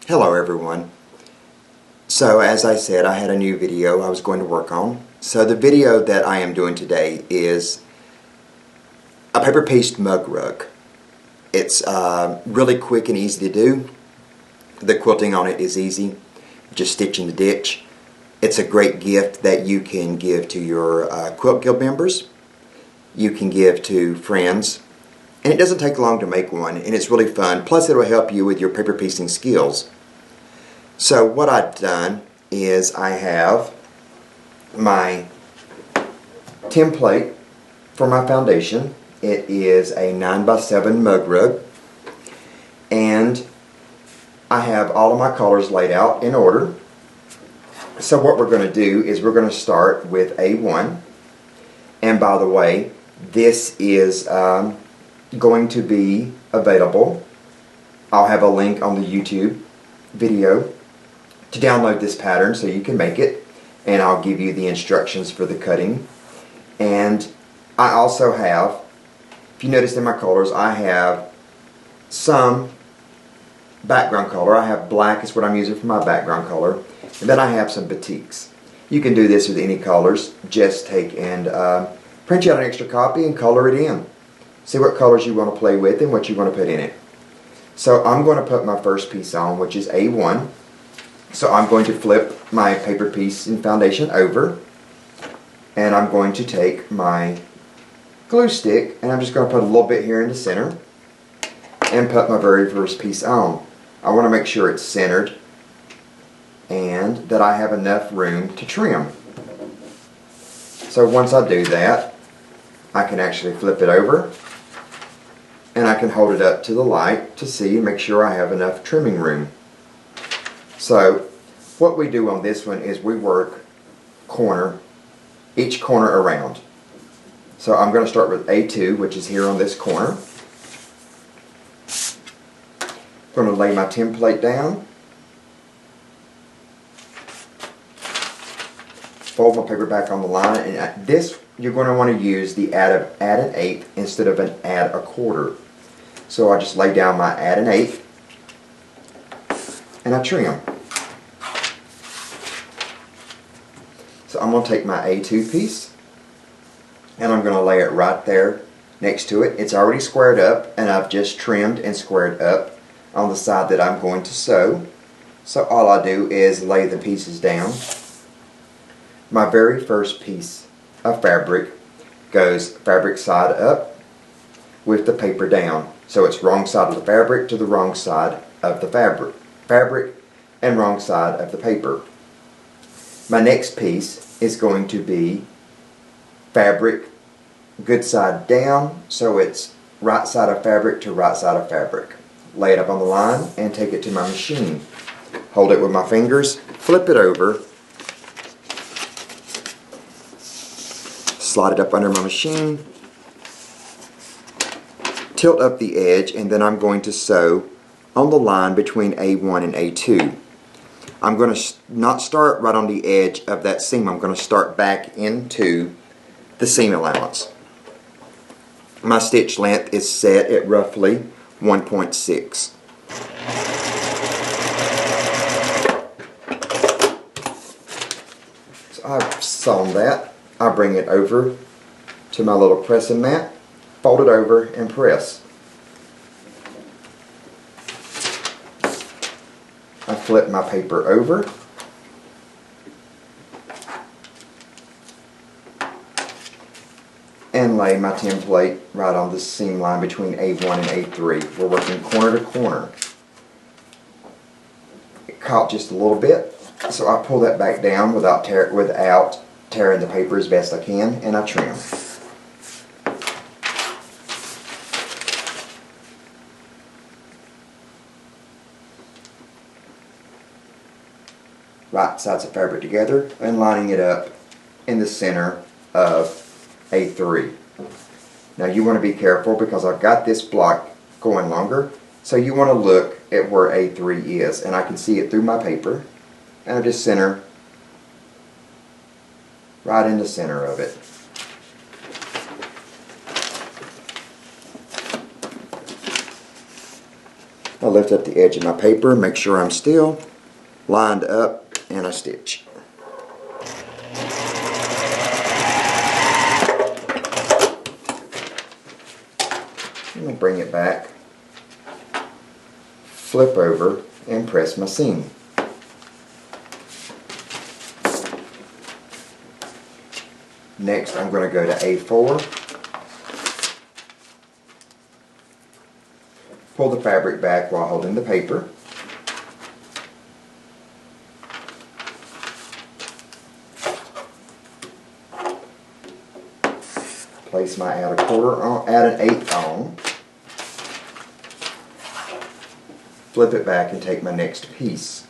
Hello everyone. So as I said, I had a new video I was going to work on. So the video that I am doing today is a paper pieced mug rug. It's really quick and easy to do. The quilting on it is easy, just stitch in the ditch. It's a great gift that you can give to your Quilt Guild members. You can give to friends. And it doesn't take long to make one, and it's really fun. Plus it will help you with your paper piecing skills. So what I've done is I have my template for my foundation. It is a 9x7 mug rug, and I have all of my colors laid out in order. So what we're going to do is we're going to start with A1, and by the way, this is going to be available. I'll have a link on the YouTube video to download this pattern so you can make it, and I'll give you the instructions for the cutting. And I also have, if you notice in my colors, I have some background color. I have black is what I'm using for my background color, and then I have some batiks. You can do this with any colors. Just take and print out an extra copy and color it in. See what colors you want to play with and what you want to put in it. So I'm going to put my first piece on, which is A1. So I'm going to flip my paper piece and foundation over, and I'm going to take my glue stick and I'm just going to put a little bit here in the center and put my very first piece on. I want to make sure it's centered and that I have enough room to trim. So once I do that, I can actually flip it over and I can hold it up to the light to see and make sure I have enough trimming room. So what we do on this one is we work each corner around. So I'm going to start with A2, which is here on this corner. I'm going to lay my template down, fold my paper back on the line, and this you're going to want to use the add an eighth instead of an add a quarter. So I just lay down my add an eighth and I trim. So I'm going to take my A2 piece and I'm going to lay it right there next to it. It's already squared up and I've just trimmed and squared up on the side that I'm going to sew. So all I do is lay the pieces down. My very first piece of fabric goes fabric side up with the paper down. So it's wrong side of the fabric to the wrong side of the fabric and wrong side of the paper. My next piece is going to be fabric good side down, so it's right side of fabric to right side of fabric. Lay it up on the line and take it to my machine. Hold it with my fingers, flip it over, slide it up under my machine, tilt up the edge, and then I'm going to sew on the line between A1 and A2. I'm going to not start right on the edge of that seam. I'm going to start back into the seam allowance. My stitch length is set at roughly 1.6. So I've sewn that. I bring it over to my little pressing mat, fold it over and press. I flip my paper over and lay my template right on the seam line between A1 and A3. We're working corner to corner. It caught just a little bit, so I pull that back down without tearing the paper as best I can, and I trim. Right sides of fabric together and lining it up in the center of A3. Now you want to be careful because I've got this block going longer, so you want to look at where A3 is, and I can see it through my paper, and I just center right in the center of it. I'll lift up the edge of my paper, make sure I'm still lined up, and I stitch. I'm going to bring it back, flip over, and press my seam. Next, I'm going to go to A4, pull the fabric back while holding the paper, place my add an eighth on, flip it back and take my next piece.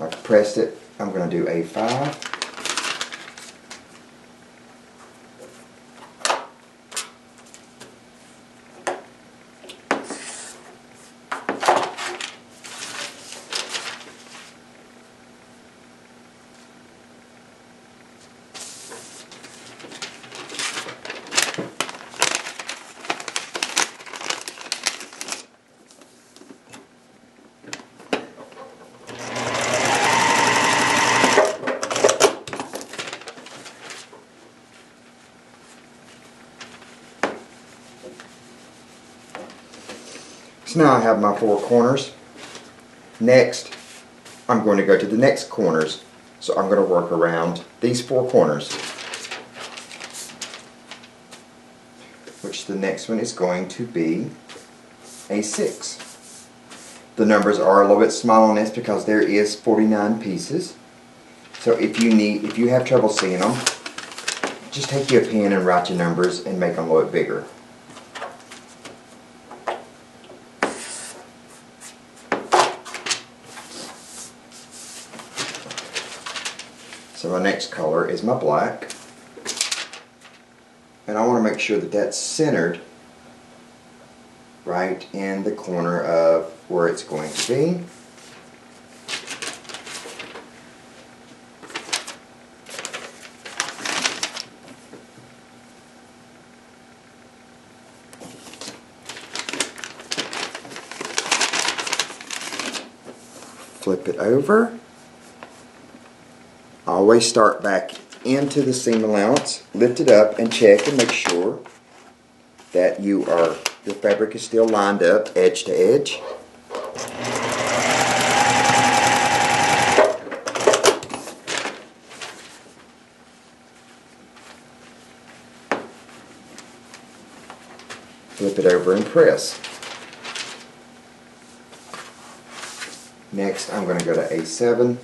I've pressed it. I'm going to do A5. So now I have my 4 corners. Next, I'm going to go to the next corners. So I'm going to work around these 4 corners. Which the next one is going to be a 6. The numbers are a little bit small on this because there is 49 pieces. So if you have trouble seeing them, just take you a pen and write your numbers and make them a little bit bigger. So my next color is my black, and I want to make sure that that's centered right in the corner of where it's going to be. Flip it over. Always start back into the seam allowance, lift it up and check and make sure that your fabric is still lined up edge to edge. Flip it over and press. Next I'm going to go to A7.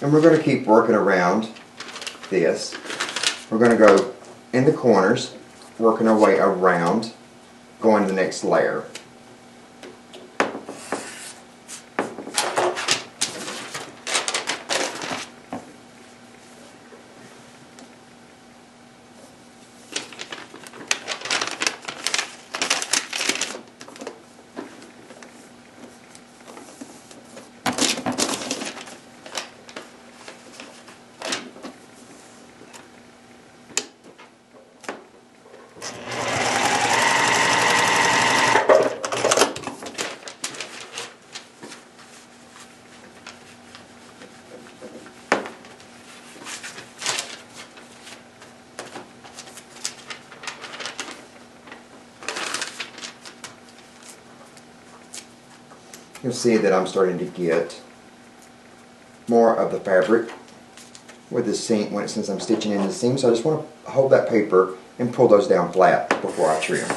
And we're going to keep working around this. We're going to go in the corners, working our way around, going to the next layer. can see that I'm starting to get more of the fabric with the seam since I'm stitching in the seam. So I just want to hold that paper and pull those down flat before I trim.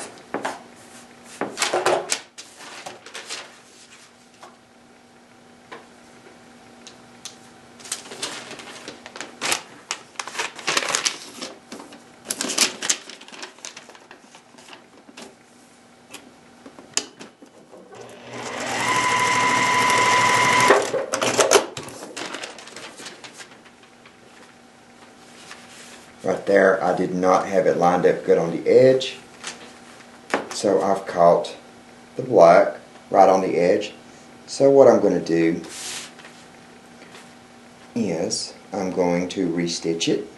Right there, I did not have it lined up good on the edge, so I've caught the black right on the edge. So what I'm going to do is I'm going to restitch it.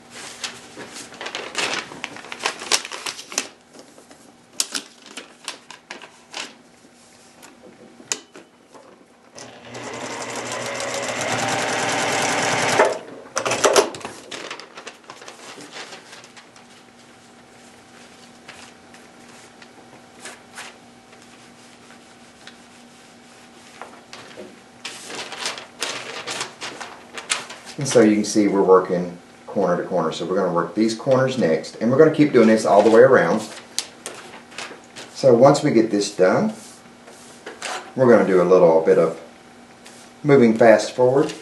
And so you can see we're working corner to corner. So we're going to work these corners next, and we're going to keep doing this all the way around. So once we get this done, we're going to do a little bit of moving fast forward.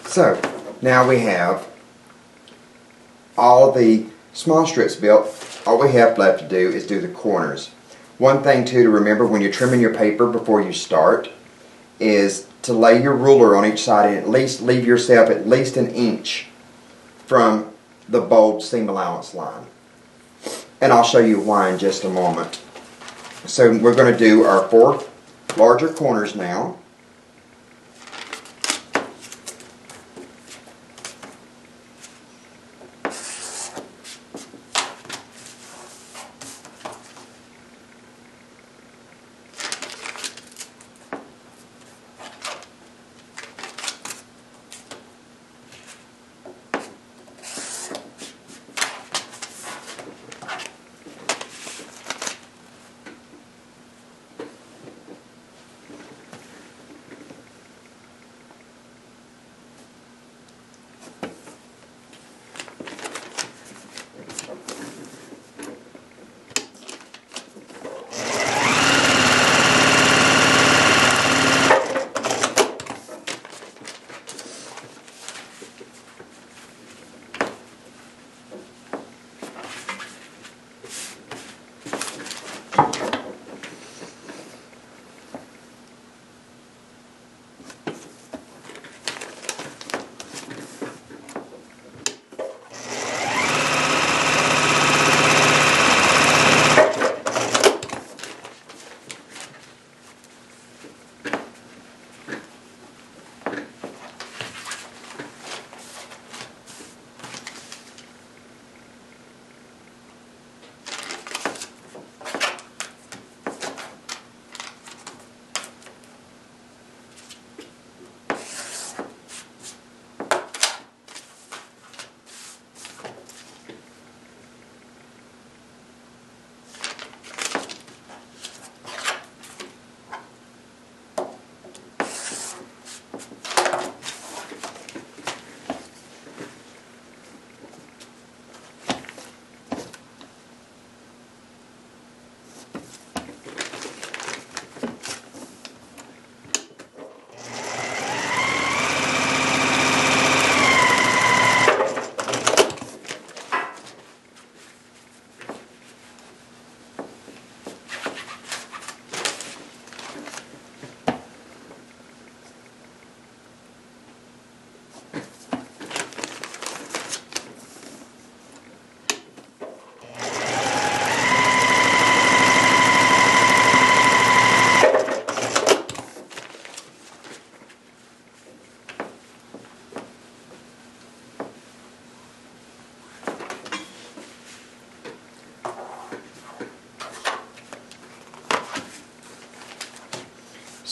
So now we have all the small strips built. All we have left to do is do the corners. One thing too to remember when you're trimming your paper before you start is to lay your ruler on each side and at least leave yourself at least an inch from the bold seam allowance line. And I'll show you why in just a moment. So we're going to do our 4 larger corners now.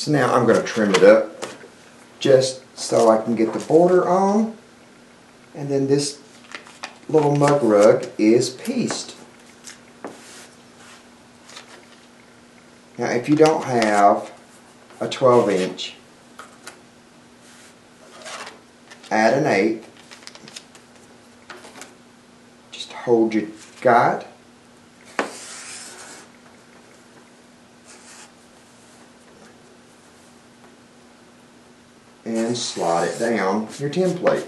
So now I'm going to trim it up just so I can get the border on. And then this little mug rug is pieced. Now if you don't have a 12-inch, add an 8. Just hold your guide. And slide it down your template.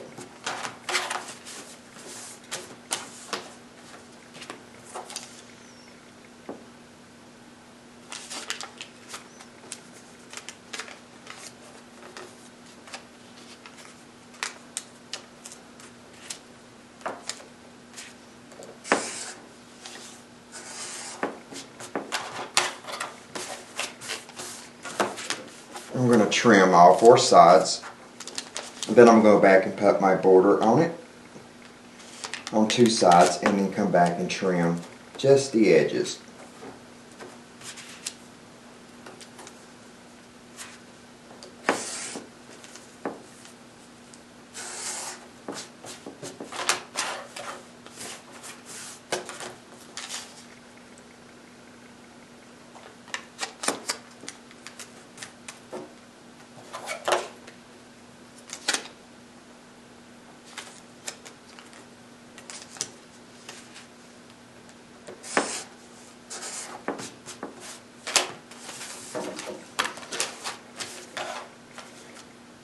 I'm going to trim all 4 sides. Then I'm going to go back and put my border on it on 2 sides, and then come back and trim just the edges.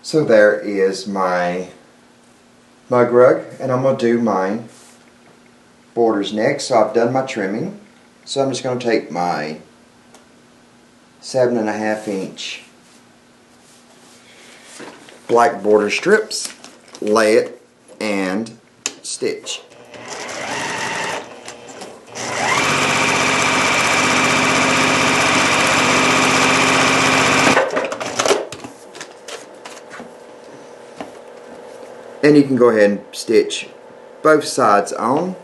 So there is my mug rug, and I'm going to do my borders next. So I've done my trimming. So I'm just going to take my 7.5-inch black border strips, lay it, and stitch. And you can go ahead and stitch both sides on.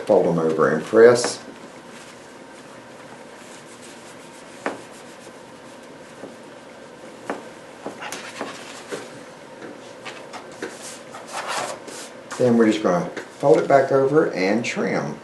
Fold them over and press. Then we're just going to fold it back over and trim.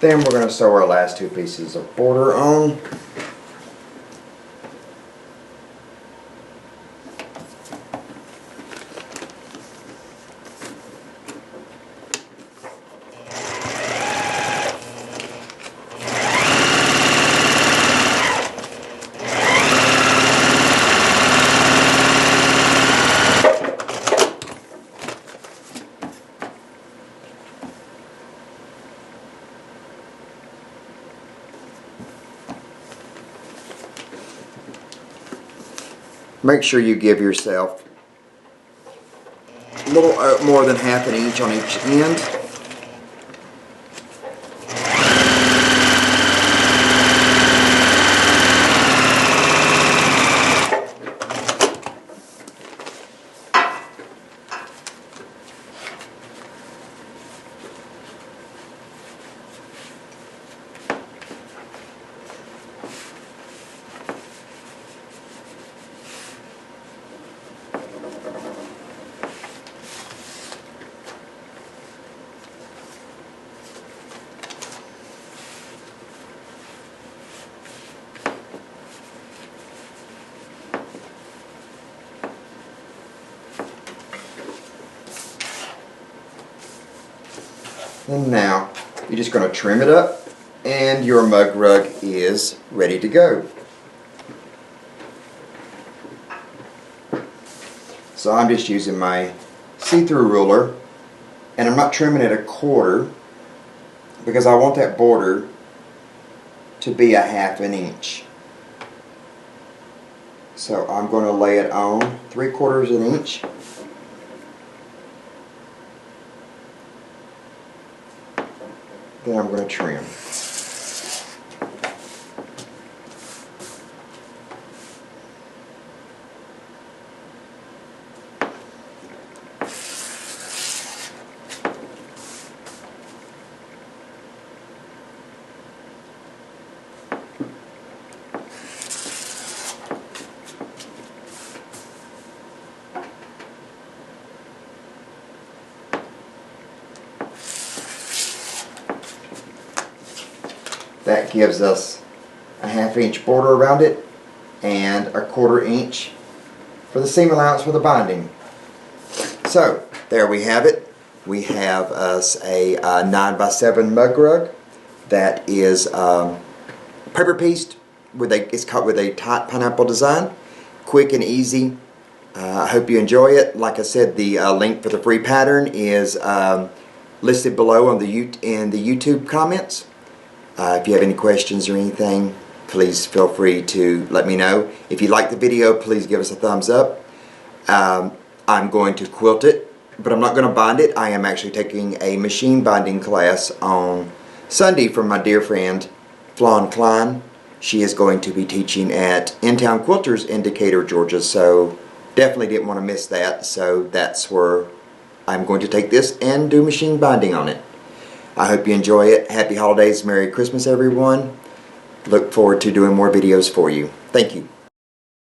Then we're going to sew our last 2 pieces of border on. Make sure you give yourself a little more than 1/2 inch on each end. And now you're just going to trim it up and your mug rug is ready to go. So I'm just using my see-through ruler, and I'm not trimming it 1/4 because I want that border to be 1/2 inch. So I'm going to lay it on 3/4 inch. Then I'm going to trim. That gives us a 1/2 inch border around it and 1/4 inch for the seam allowance for the binding. So there we have it. We have us a 9x7 mug rug that is paper pieced with it's cut with a tight pineapple design. Quick and easy. I hope you enjoy it. Like I said, the link for the free pattern is listed below on in the YouTube comments. If you have any questions or anything, please feel free to let me know. If you like the video, please give us a thumbs up. I'm going to quilt it, but I'm not going to bind it. I am actually taking a machine binding class on Sunday from my dear friend Flawn Klein. She is going to be teaching at In-Town Quilters in Decatur, Georgia, so definitely didn't want to miss that. So that's where I'm going to take this and do machine binding on it. I hope you enjoy it. Happy holidays, Merry Christmas everyone. Look forward to doing more videos for you. Thank you.